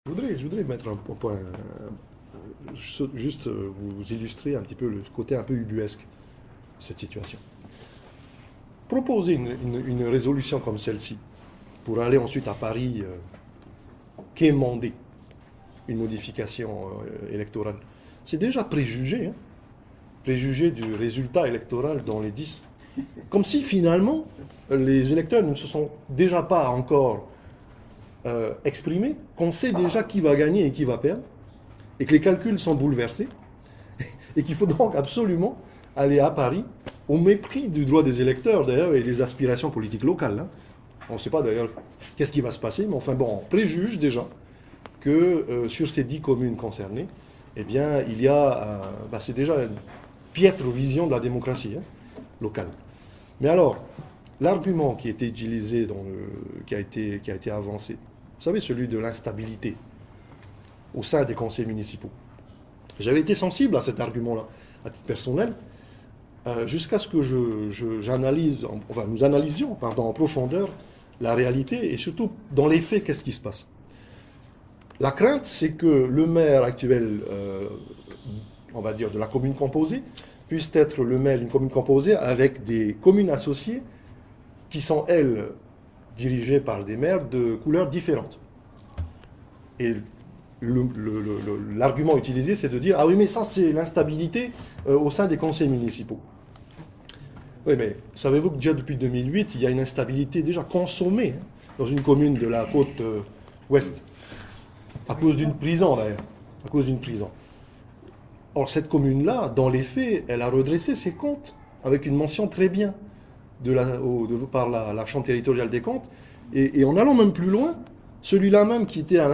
Je voudrais mettre un point, juste vous illustrer un petit peu le côté un peu ubuesque de cette situation. Proposer une résolution comme celle-ci pour aller ensuite à Paris quémander une modification électorale, c'est déjà préjugé, hein, préjugé du résultat électoral dans les 10. Comme si finalement les électeurs ne se sont déjà pas encore exprimés, qu'on sait déjà qui va gagner et qui va perdre, et que les calculs sont bouleversés, et qu'il faut donc absolument aller à Paris, au mépris du droit des électeurs d'ailleurs et des aspirations politiques locales. Hein. On ne sait pas d'ailleurs qu'est-ce qui va se passer, mais enfin bon, on préjuge déjà que sur ces 10 communes concernées, eh bien, il y a, c'est déjà une piètre vision de la démocratie locale. Mais alors, l'argument qui a été utilisé, qui a été avancé, vous savez, celui de l'instabilité au sein des conseils municipaux. J'avais été sensible à cet argument-là, à titre personnel, jusqu'à ce que nous analysions en profondeur la réalité et surtout dans les faits, qu'est-ce qui se passe. La crainte, c'est que le maire actuel, on va dire, de la commune composée, puisse être le maire d'une commune composée avec des communes associées qui sont, elles, dirigées par des maires de couleurs différentes. Et l'argument utilisé, c'est de dire « Ah oui, mais ça, c'est l'instabilité au sein des conseils municipaux. » Oui, mais savez-vous que déjà depuis 2008, il y a une instabilité déjà consommée dans une commune de la côte ouest, à cause d'une prison d'ailleurs, à cause d'une prison. Or, cette commune-là, dans les faits, elle a redressé ses comptes avec une mention très bien par la Chambre territoriale des comptes. Et en allant même plus loin, celui-là même qui était à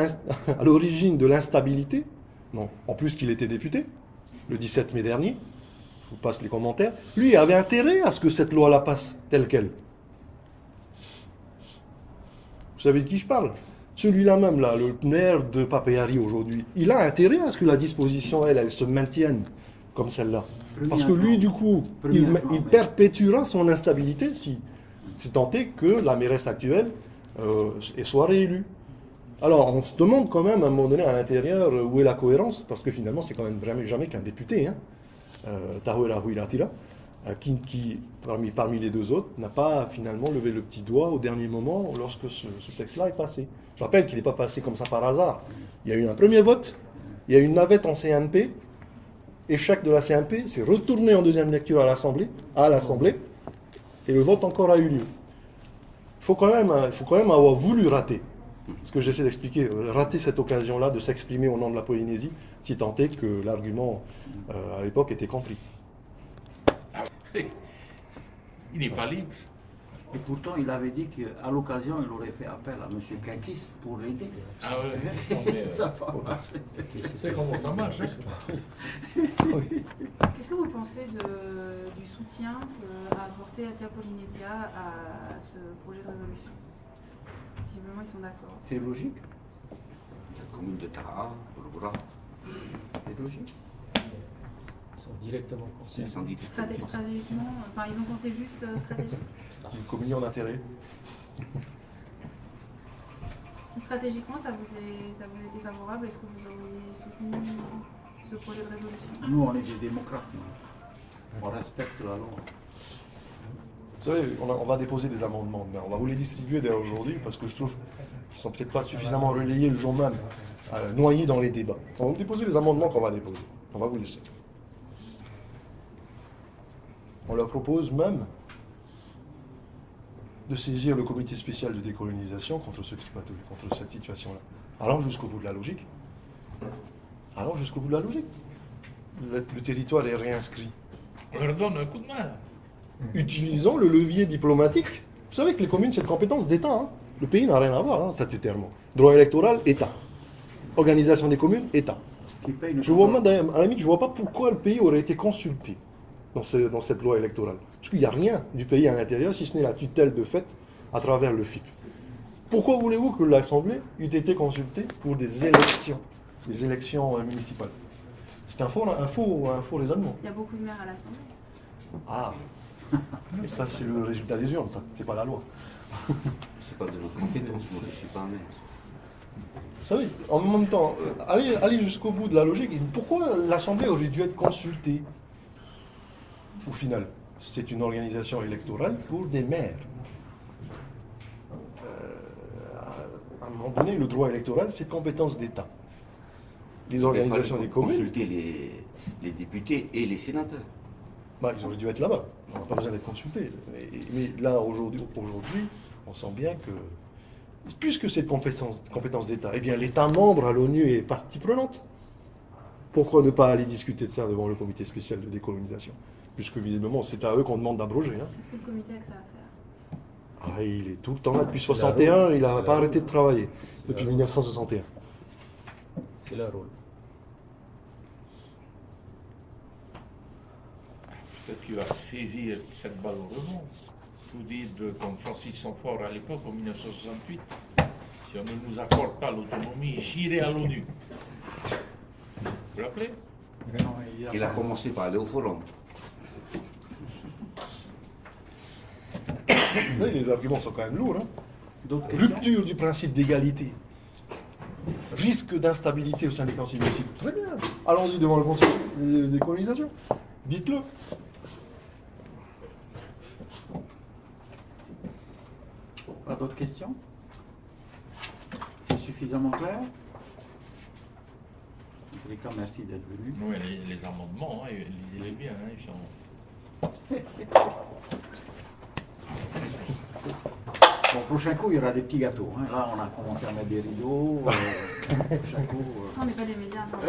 l'origine de l'instabilité, non, en plus qu'il était député, le 17 mai dernier, je vous passe les commentaires, lui avait intérêt à ce que cette loi-là passe telle qu'elle. Vous savez de qui je parle? Celui-là même, là, le maire de Papayari aujourd'hui, il a intérêt à ce que la disposition, elle se maintienne comme celle-là. Parce que lui, du coup, il perpétuera son instabilité si tant est que la mairesse actuelle soit réélue. Alors, on se demande quand même, à un moment donné, à l'intérieur, où est la cohérence, parce que finalement, c'est quand même jamais qu'un député, Tahoera Huilatira, qui parmi les deux autres, n'a pas finalement levé le petit doigt au dernier moment lorsque ce texte-là est passé. Je rappelle qu'il n'est pas passé comme ça par hasard. Il y a eu un premier vote, il y a eu une navette en CMP, échec de la CMP, c'est retourné en deuxième lecture à l'Assemblée, et le vote encore a eu lieu. Il faut quand même avoir voulu rater, ce que j'essaie d'expliquer, rater cette occasion-là de s'exprimer au nom de la Polynésie, si tant est que l'argument à l'époque était compris. Il n'est pas libre. Et pourtant, il avait dit qu'à l'occasion, il aurait fait appel à M. Kakis pour l'aider. Ah ouais, Ça va marcher. c'est comment ça marche. Hein. Qu'est-ce que vous pensez du soutien à apporter à Tia Polynesia à ce projet de résolution? Visiblement, ils sont d'accord. C'est logique. La commune de Tara, Urubura, C'est logique. Ils sont directement concernés. Stratégiquement, enfin, ils ont pensé juste stratégique. Une communion d'intérêts. Si stratégiquement, ça vous était favorable, est-ce que vous auriez soutenu ce projet de résolution? Nous, on est des démocrates. Nous. On respecte la loi. Vous savez, on va déposer des amendements demain. On va vous les distribuer d'ailleurs aujourd'hui parce que je trouve qu'ils ne sont peut-être pas suffisamment relayés le jour même, noyés dans les débats. On va vous déposer les amendements qu'on va déposer. On va vous laisser. On leur propose même de saisir le comité spécial de décolonisation contre cette situation-là. Allons jusqu'au bout de la logique. Allons jusqu'au bout de la logique. Le territoire est réinscrit. On leur donne un coup de main. Utilisons le levier diplomatique. Vous savez que les communes, c'est une compétence d'État. Hein. Le pays n'a rien à voir statutairement. Droit électoral, État. Organisation des communes, État. Je vois, à la limite, je ne vois pas pourquoi le pays aurait été consulté dans cette loi électorale. Parce qu'il n'y a rien du pays à l'intérieur, si ce n'est la tutelle de fait à travers le FIP. Pourquoi voulez-vous que l'Assemblée eût été consultée pour des élections municipales? C'est un faux raisonnement. Il y a beaucoup de maires à l'Assemblée. Ah, mais ça c'est le résultat des urnes, ça, c'est pas la loi. c'est pas de nos compétences, moi je ne suis pas un maire. Vous savez, en même temps, aller jusqu'au bout de la logique, pourquoi l'Assemblée aurait dû être consultée? Au final, c'est une organisation électorale pour des maires. À un moment donné, le droit électoral, c'est compétence d'État. Les organisations des communes, Consulter les députés et les sénateurs. bah, ils auraient dû être là-bas. On n'a pas besoin d'être consultés. Mais là, aujourd'hui, on sent bien que, puisque c'est compétence d'État, eh bien l'État membre à l'ONU est partie prenante. Pourquoi ne pas aller discuter de ça devant le comité spécial de décolonisation? Puisque, visiblement, c'est à eux qu'on demande d'abroger. Hein. Est-ce que le comité a que ça à faire? Ah, il est tout le temps là depuis 61, il n'a pas arrêté de travailler depuis 1961. C'est leur rôle. Peut-être qu'il va saisir cette balle au rebond. Vous dites, comme Francis Sanfort à l'époque, en 1968, si on ne nous accorde pas l'autonomie, j'irai à l'ONU. Vous vous rappelez? Il a commencé par aller au forum. Là, les arguments sont quand même lourds. Hein. D'autres questions? Rupture du principe d'égalité. Risque d'instabilité au sein des conseils municipaux. Très bien. Allons-y devant le conseil de décolonisation. Dites-le. Pas d'autres questions? C'est suffisamment clair? En tous les cas, merci d'être venu. Oui, les amendements, hein, lisez-les bien. Hein, ils sont... Bon, prochain coup, il y aura des petits gâteaux. Hein. Là, on a commencé à mettre des rideaux. Prochain coup, On n'est pas des médias, non.